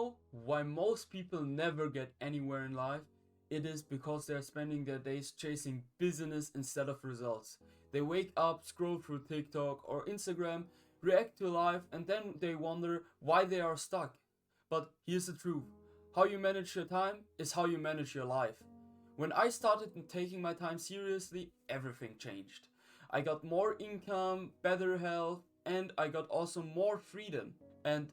know why most people never get anywhere in life? It is because they're spending their days chasing business instead of results. They wake up, scroll through TikTok or Instagram, react to life, and then they wonder why they are stuck. But here's the truth: how you manage your time is how you manage your life. When I started taking my time seriously, everything changed. I got more income, better health, and I got also more freedom. And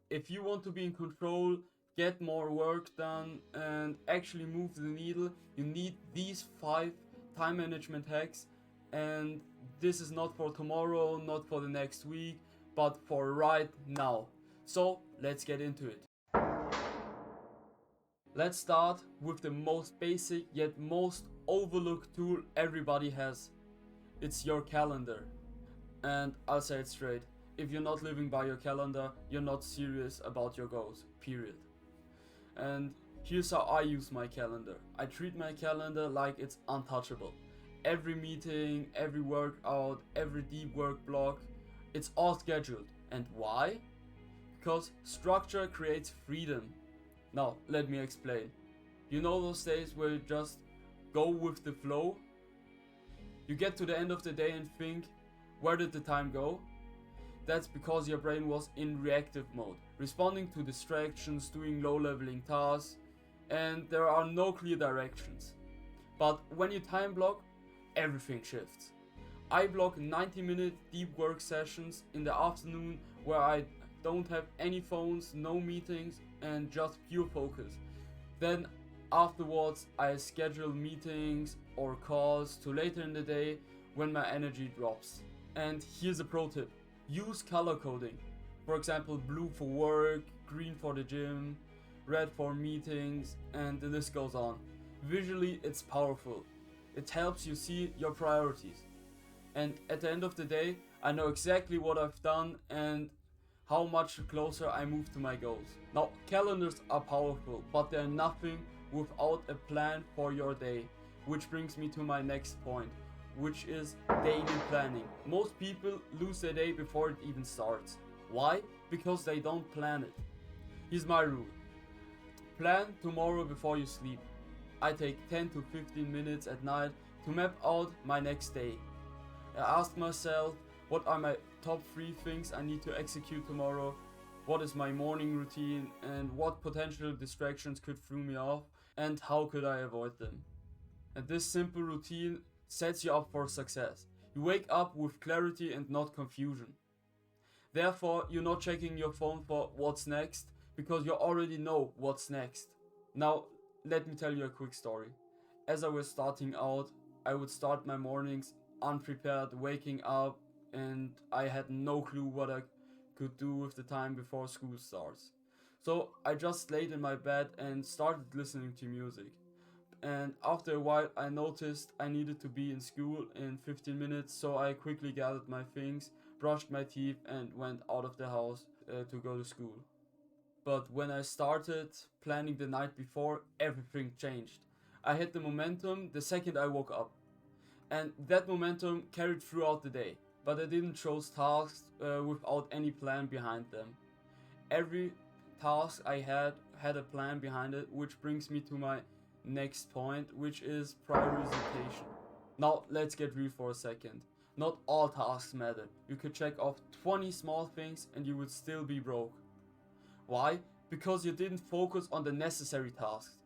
if you want to be in control, get more work done, and actually move the needle, you need these 5 time management hacks. And this is not for tomorrow, not for the next week, but for right now. So let's get into it. Let's start with the most basic yet most overlooked tool everybody has. It's your calendar. And I'll say it straight: if you're not living by your calendar, you're not serious about your goals, period. And here's how I use my calendar. I treat my calendar like it's untouchable. Every meeting, every workout, every deep work block, it's all scheduled. And why? Because structure creates freedom. Now, let me explain. You know those days where you just go with the flow? You get to the end of the day and think, where did the time go? That's because your brain was in reactive mode, responding to distractions, doing low leveling tasks, and there are no clear directions. But when you time block, everything shifts. I block 90-minute deep work sessions in the afternoon where I don't have any phones, no meetings, and just pure focus. Then afterwards I schedule meetings or calls to later in the day when my energy drops. And here's a pro tip: use color coding. For example, blue for work, green for the gym, red for meetings, and the list goes on. Visually, it's powerful. It helps you see your priorities. And at the end of the day, I know exactly what I've done and how much closer I move to my goals. Now, calendars are powerful, but they're nothing without a plan for your day. Which brings me to my next point, which is daily planning. Most people lose their day before it even starts. Why? Because they don't plan it. Here's my rule: plan tomorrow before you sleep. I take 10 to 15 minutes at night to map out my next day. I ask myself, what are my top 3 things I need to execute tomorrow? What is my morning routine, and what potential distractions could throw me off, and how could I avoid them? And this simple routine sets you up for success. You wake up with clarity and not confusion. Therefore, you're not checking your phone for what's next, because you already know what's next. Now, let me tell you a quick story. As I was starting out, I would start my mornings unprepared, waking up, and I had no clue what I could do with the time before school starts. So I just laid in my bed and started listening to music. And after a while, I noticed I needed to be in school in 15 minutes, so I quickly gathered my things, brushed my teeth, and went out of the house to go to school. But when I started planning the night before, everything changed. I had the momentum the second I woke up, and that momentum carried throughout the day. But I didn't choose tasks without any plan behind them. Every task I had a plan behind it, which brings me to my next point, which is prioritization. Now let's get real for a second. Not all tasks matter. You could check off 20 small things and you would still be broke. Why? Because you didn't focus on the necessary tasks.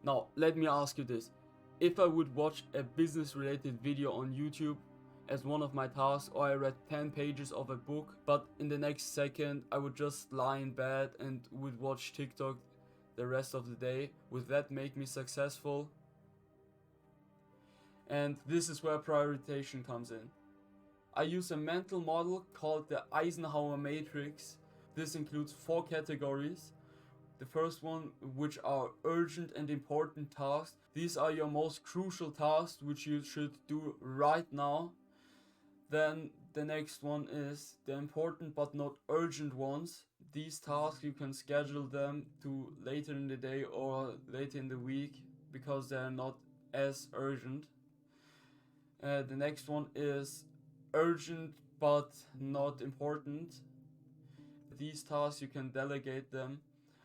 Now let me ask you this: if I would watch a business related video on YouTube as one of my tasks, or I read 10 pages of a book, but in the next second I would just lie in bed and would watch TikTok the rest of the day, would that make me successful? And this is where prioritization comes in. I use a mental model called the Eisenhower Matrix. This includes 4 categories. The first one, which are urgent and important tasks. These are your most crucial tasks which you should do right now. Then the next one is the important but not urgent ones. These tasks you can schedule them to later in the day or later in the week because they are not as urgent. The next one is urgent but not important. These tasks you can delegate them.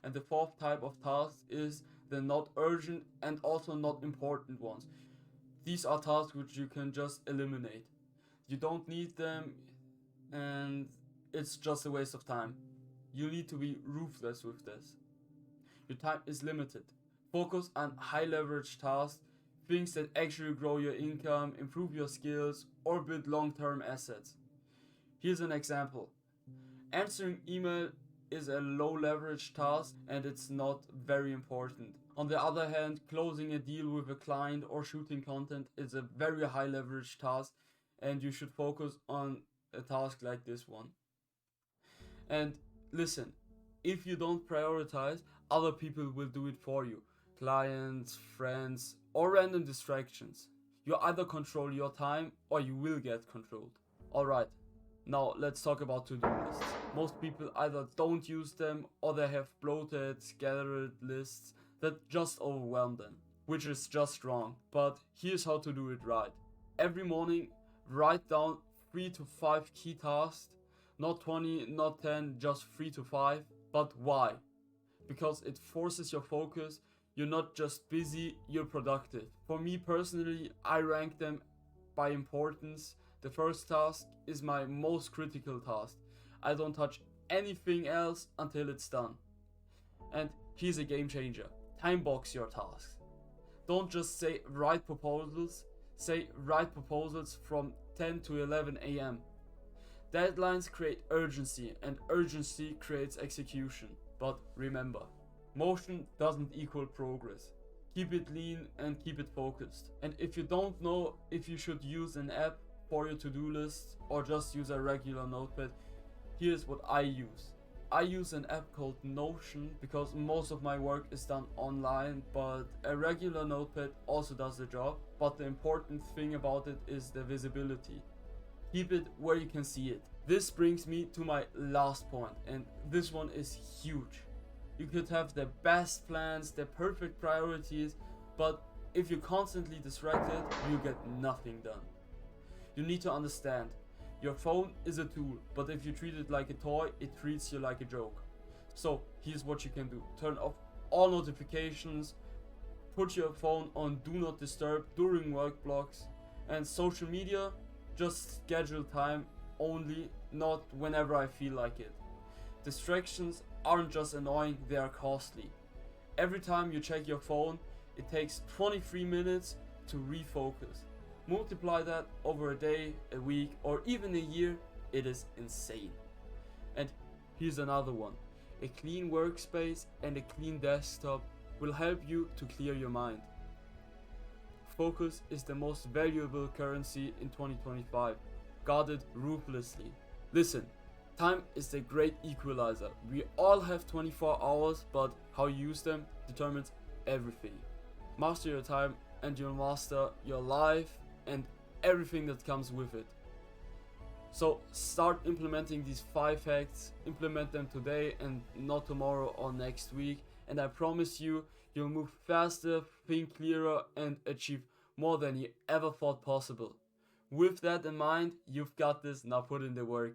And the fourth type of task is the not urgent and also not important ones. These are tasks which you can just eliminate. You don't need them, and it's just a waste of time. You need to be ruthless with this. Your time is limited. Focus on high leverage tasks, things that actually grow your income, improve your skills, or build long term assets. Here's an example. Answering email is a low leverage task and it's not very important. On the other hand, closing a deal with a client or shooting content is a very high leverage task, and you should focus on a task like this one. And listen, if you don't prioritize, other people will do it for you. Clients, friends, or random distractions. You either control your time or you will get controlled. Alright, now let's talk about to-do lists. Most people either don't use them or they have bloated, scattered lists that just overwhelm them, which is just wrong. But here's how to do it right. Every morning, write down 3 to 5 key tasks, not 20, not 10, just 3 to 5. But why? Because it forces your focus. You're not just busy, you're productive. For me personally, I rank them by importance. The first task is my most critical task. I don't touch anything else until it's done. And here's a game changer. Time box your tasks. Don't just say write proposals, say write proposals from 10 to 11 a.m. Deadlines create urgency, and urgency creates execution. But remember, motion doesn't equal progress. Keep it lean and keep it focused. And if you don't know if you should use an app for your to-do list or just use a regular notepad, here's what I use. I use an app called Notion because most of my work is done online, but a regular notepad also does the job. But the important thing about it is the visibility. Keep it where you can see it. This brings me to my last point, and this one is huge. You could have the best plans, the perfect priorities, but if you're constantly distracted, you get nothing done. You need to understand, your phone is a tool, but if you treat it like a toy, it treats you like a joke. So here's what you can do. Turn off all notifications, put your phone on do not disturb during work blocks, and social media, just schedule time only, not whenever I feel like it. Distractions aren't just annoying, they are costly. Every time you check your phone, it takes 23 minutes to refocus. Multiply that over a day, a week, or even a year, it is insane. And here's another one. A clean workspace and a clean desktop will help you to clear your mind. Focus is the most valuable currency in 2025. Guard it ruthlessly. Listen, time is the great equalizer. We all have 24 hours, but how you use them determines everything. Master your time and you'll master your life and everything that comes with it. So start implementing these 5 hacks, implement them today and not tomorrow or next week, and I promise you, you'll move faster, think clearer, and achieve more than you ever thought possible. With that in mind, you've got this, now put in the work.